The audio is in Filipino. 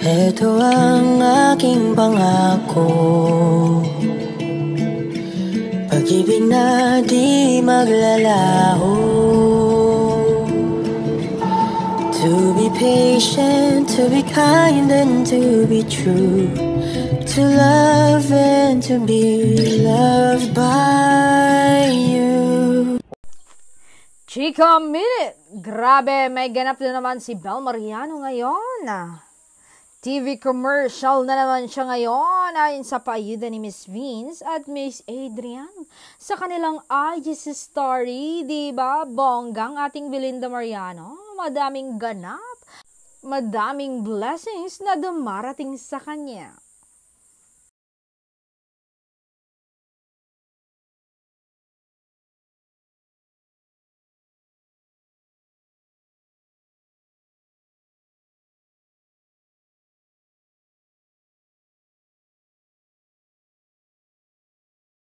Ito ang aking pangako, pag-ibig na di maglalaho. To be patient, to be kind and to be true, to love and to be loved by you. Chika Minute! Grabe, may ganap na naman si Bel Mariano ngayon. TV commercial na naman siya ngayon ayon sa paayuda ni Miss Vince at Miss Adrian sa kanilang IG story, diba? Bonggang ating Belinda Mariano, madaming ganap, madaming blessings na dumarating sa kanya.